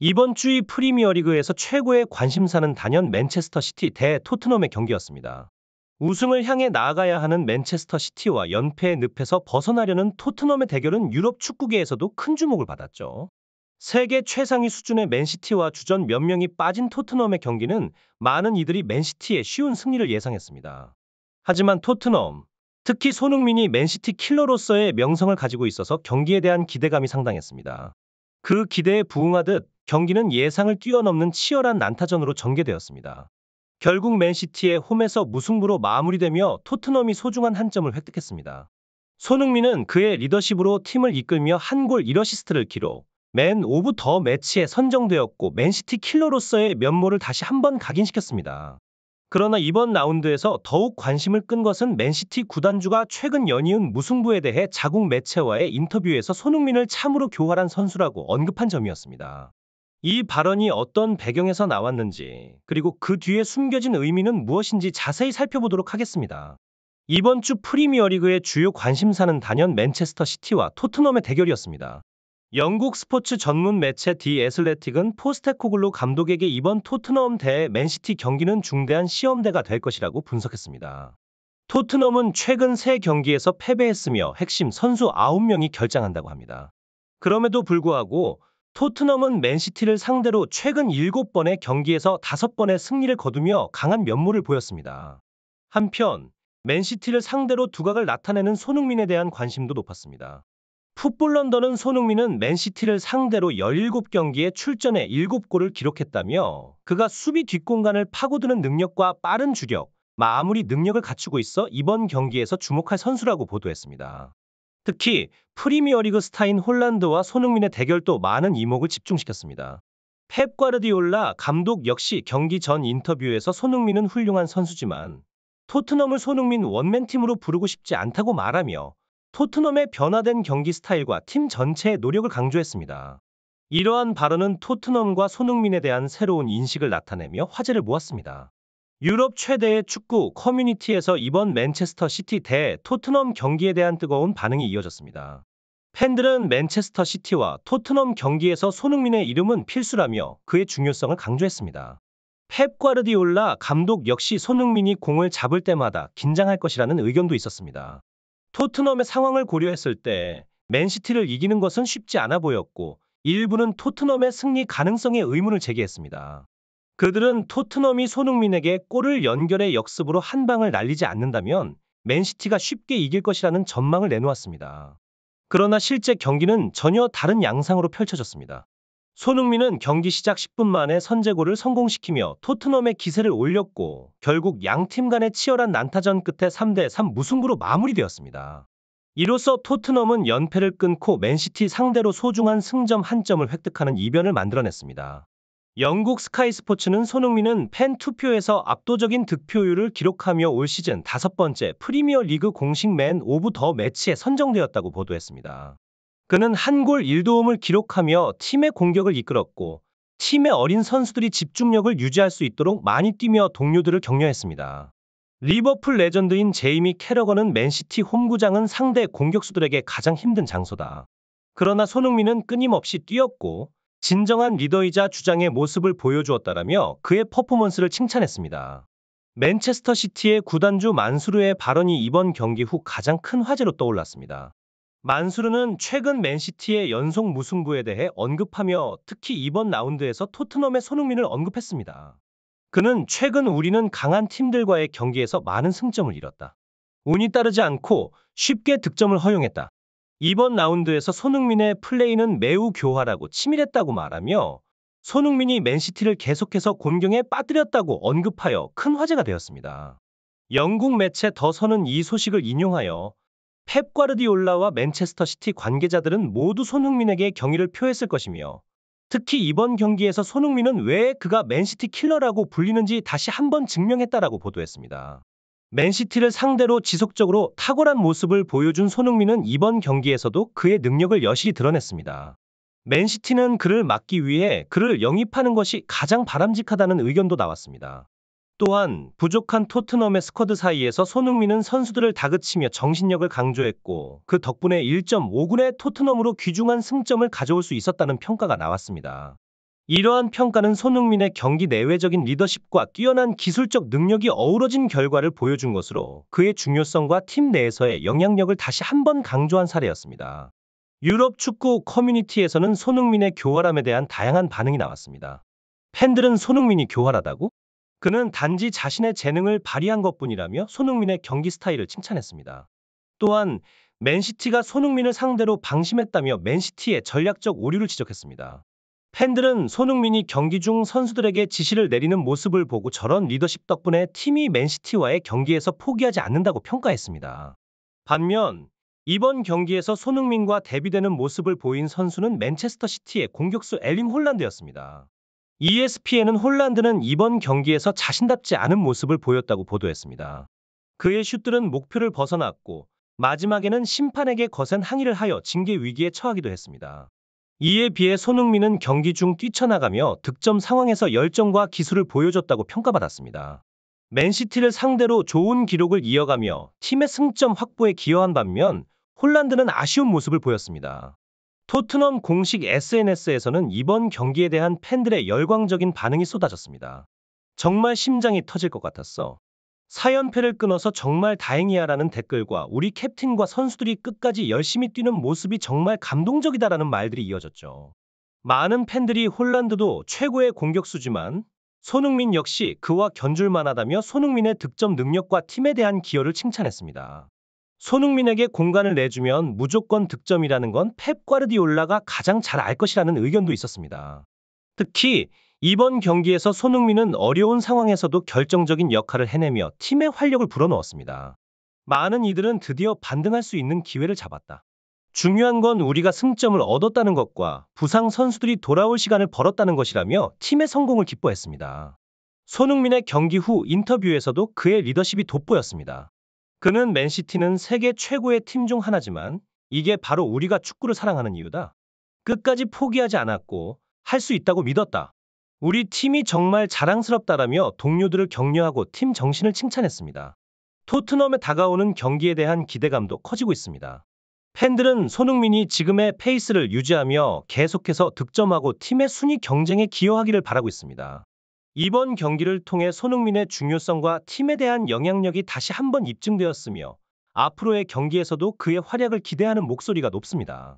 이번 주의 프리미어리그에서 최고의 관심사는 단연 맨체스터 시티 대 토트넘의 경기였습니다. 우승을 향해 나아가야 하는 맨체스터 시티와 연패의 늪에서 벗어나려는 토트넘의 대결은 유럽 축구계에서도 큰 주목을 받았죠. 세계 최상위 수준의 맨시티와 주전 몇 명이 빠진 토트넘의 경기는 많은 이들이 맨시티의 쉬운 승리를 예상했습니다. 하지만 토트넘, 특히 손흥민이 맨시티 킬러로서의 명성을 가지고 있어서 경기에 대한 기대감이 상당했습니다. 그 기대에 부응하듯 경기는 예상을 뛰어넘는 치열한 난타전으로 전개되었습니다. 결국 맨시티의 홈에서 무승부로 마무리되며 토트넘이 소중한 한 점을 획득했습니다. 손흥민은 그의 리더십으로 팀을 이끌며 한 골 1어시스트를 기록, 맨 오브 더 매치에 선정되었고 맨시티 킬러로서의 면모를 다시 한번 각인시켰습니다. 그러나 이번 라운드에서 더욱 관심을 끈 것은 맨시티 구단주가 최근 연이은 무승부에 대해 자국 매체와의 인터뷰에서 손흥민을 참으로 교활한 선수라고 언급한 점이었습니다. 이 발언이 어떤 배경에서 나왔는지, 그리고 그 뒤에 숨겨진 의미는 무엇인지 자세히 살펴보도록 하겠습니다. 이번 주 프리미어리그의 주요 관심사는 단연 맨체스터 시티와 토트넘의 대결이었습니다. 영국 스포츠 전문 매체 디 애슬레틱은 포스테코글루 감독에게 이번 토트넘 대 맨시티 경기는 중대한 시험대가 될 것이라고 분석했습니다. 토트넘은 최근 3경기에서 패배했으며 핵심 선수 9명이 결장한다고 합니다. 그럼에도 불구하고 토트넘은 맨시티를 상대로 최근 7번의 경기에서 5번의 승리를 거두며 강한 면모를 보였습니다. 한편 맨시티를 상대로 두각을 나타내는 손흥민에 대한 관심도 높았습니다. 풋볼 런던은 손흥민은 맨시티를 상대로 17경기에 출전해 7골을 기록했다며 그가 수비 뒷공간을 파고드는 능력과 빠른 주력, 마무리 능력을 갖추고 있어 이번 경기에서 주목할 선수라고 보도했습니다. 특히 프리미어리그 스타인 홀란드와 손흥민의 대결도 많은 이목을 집중시켰습니다. 펩 과르디올라 감독 역시 경기 전 인터뷰에서 손흥민은 훌륭한 선수지만 토트넘을 손흥민 원맨팀으로 부르고 싶지 않다고 말하며 토트넘의 변화된 경기 스타일과 팀 전체의 노력을 강조했습니다. 이러한 발언은 토트넘과 손흥민에 대한 새로운 인식을 나타내며 화제를 모았습니다. 유럽 최대의 축구 커뮤니티에서 이번 맨체스터 시티 대 토트넘 경기에 대한 뜨거운 반응이 이어졌습니다. 팬들은 맨체스터 시티와 토트넘 경기에서 손흥민의 이름은 필수라며 그의 중요성을 강조했습니다. 펩 과르디올라 감독 역시 손흥민이 공을 잡을 때마다 긴장할 것이라는 의견도 있었습니다. 토트넘의 상황을 고려했을 때 맨시티를 이기는 것은 쉽지 않아 보였고 일부는 토트넘의 승리 가능성에 의문을 제기했습니다. 그들은 토트넘이 손흥민에게 골을 연결해 역습으로 한 방을 날리지 않는다면 맨시티가 쉽게 이길 것이라는 전망을 내놓았습니다. 그러나 실제 경기는 전혀 다른 양상으로 펼쳐졌습니다. 손흥민은 경기 시작 10분 만에 선제골을 성공시키며 토트넘의 기세를 올렸고 결국 양팀 간의 치열한 난타전 끝에 3대3 무승부로 마무리되었습니다. 이로써 토트넘은 연패를 끊고 맨시티 상대로 소중한 승점 한 점을 획득하는 이변을 만들어냈습니다. 영국 스카이 스포츠는 손흥민은 팬 투표에서 압도적인 득표율을 기록하며 올 시즌 5번째 프리미어 리그 공식 맨 오브 더 매치에 선정되었다고 보도했습니다. 그는 한 골 1도움을 기록하며 팀의 공격을 이끌었고 팀의 어린 선수들이 집중력을 유지할 수 있도록 많이 뛰며 동료들을 격려했습니다. 리버풀 레전드인 제이미 캐러건은 맨시티 홈구장은 상대 공격수들에게 가장 힘든 장소다. 그러나 손흥민은 끊임없이 뛰었고 진정한 리더이자 주장의 모습을 보여주었다라며 그의 퍼포먼스를 칭찬했습니다. 맨체스터 시티의 구단주 만수르의 발언이 이번 경기 후 가장 큰 화제로 떠올랐습니다. 만수르는 최근 맨시티의 연속 무승부에 대해 언급하며 특히 이번 라운드에서 토트넘의 손흥민을 언급했습니다. 그는 최근 우리는 강한 팀들과의 경기에서 많은 승점을 잃었다. 운이 따르지 않고 쉽게 득점을 허용했다. 이번 라운드에서 손흥민의 플레이는 매우 교활하고 치밀했다고 말하며 손흥민이 맨시티를 계속해서 곤경에 빠뜨렸다고 언급하여 큰 화제가 되었습니다. 영국 매체 더 선은 이 소식을 인용하여 펩 과르디올라와 맨체스터 시티 관계자들은 모두 손흥민에게 경의를 표했을 것이며 특히 이번 경기에서 손흥민은 왜 그가 맨시티 킬러라고 불리는지 다시 한번 증명했다라고 보도했습니다. 맨시티를 상대로 지속적으로 탁월한 모습을 보여준 손흥민은 이번 경기에서도 그의 능력을 여실히 드러냈습니다. 맨시티는 그를 막기 위해 그를 영입하는 것이 가장 바람직하다는 의견도 나왔습니다. 또한 부족한 토트넘의 스쿼드 사이에서 손흥민은 선수들을 다그치며 정신력을 강조했고 그 덕분에 1.5군의 토트넘으로 귀중한 승점을 가져올 수 있었다는 평가가 나왔습니다. 이러한 평가는 손흥민의 경기 내외적인 리더십과 뛰어난 기술적 능력이 어우러진 결과를 보여준 것으로 그의 중요성과 팀 내에서의 영향력을 다시 한번 강조한 사례였습니다. 유럽 축구 커뮤니티에서는 손흥민의 교활함에 대한 다양한 반응이 나왔습니다. 팬들은 손흥민이 교활하다고? 그는 단지 자신의 재능을 발휘한 것뿐이라며 손흥민의 경기 스타일을 칭찬했습니다. 또한 맨시티가 손흥민을 상대로 방심했다며 맨시티의 전략적 오류를 지적했습니다. 팬들은 손흥민이 경기 중 선수들에게 지시를 내리는 모습을 보고 저런 리더십 덕분에 팀이 맨시티와의 경기에서 포기하지 않는다고 평가했습니다. 반면 이번 경기에서 손흥민과 대비되는 모습을 보인 선수는 맨체스터 시티의 공격수 엘링 홀란드였습니다. ESPN은 홀란드는 이번 경기에서 자신답지 않은 모습을 보였다고 보도했습니다. 그의 슛들은 목표를 벗어났고 마지막에는 심판에게 거센 항의를 하여 징계 위기에 처하기도 했습니다. 이에 비해 손흥민은 경기 중 뛰쳐나가며 득점 상황에서 열정과 기술을 보여줬다고 평가받았습니다. 맨시티를 상대로 좋은 기록을 이어가며 팀의 승점 확보에 기여한 반면 홀란드는 아쉬운 모습을 보였습니다. 토트넘 공식 SNS에서는 이번 경기에 대한 팬들의 열광적인 반응이 쏟아졌습니다. 정말 심장이 터질 것 같았어. 4연패를 끊어서 정말 다행이야라는 댓글과 우리 캡틴과 선수들이 끝까지 열심히 뛰는 모습이 정말 감동적이다라는 말들이 이어졌죠. 많은 팬들이 홀란드도 최고의 공격수지만 손흥민 역시 그와 견줄만하다며 손흥민의 득점 능력과 팀에 대한 기여를 칭찬했습니다. 손흥민에게 공간을 내주면 무조건 득점이라는 건 펩 과르디올라가 가장 잘 알 것이라는 의견도 있었습니다. 특히 이번 경기에서 손흥민은 어려운 상황에서도 결정적인 역할을 해내며 팀의 활력을 불어넣었습니다. 많은 이들은 드디어 반등할 수 있는 기회를 잡았다. 중요한 건 우리가 승점을 얻었다는 것과 부상 선수들이 돌아올 시간을 벌었다는 것이라며 팀의 성공을 기뻐했습니다. 손흥민의 경기 후 인터뷰에서도 그의 리더십이 돋보였습니다. 그는 맨시티는 세계 최고의 팀 중 하나지만 이게 바로 우리가 축구를 사랑하는 이유다. 끝까지 포기하지 않았고 할 수 있다고 믿었다. 우리 팀이 정말 자랑스럽다라며 동료들을 격려하고 팀 정신을 칭찬했습니다. 토트넘에 다가오는 경기에 대한 기대감도 커지고 있습니다. 팬들은 손흥민이 지금의 페이스를 유지하며 계속해서 득점하고 팀의 순위 경쟁에 기여하기를 바라고 있습니다. 이번 경기를 통해 손흥민의 중요성과 팀에 대한 영향력이 다시 한번 입증되었으며 앞으로의 경기에서도 그의 활약을 기대하는 목소리가 높습니다.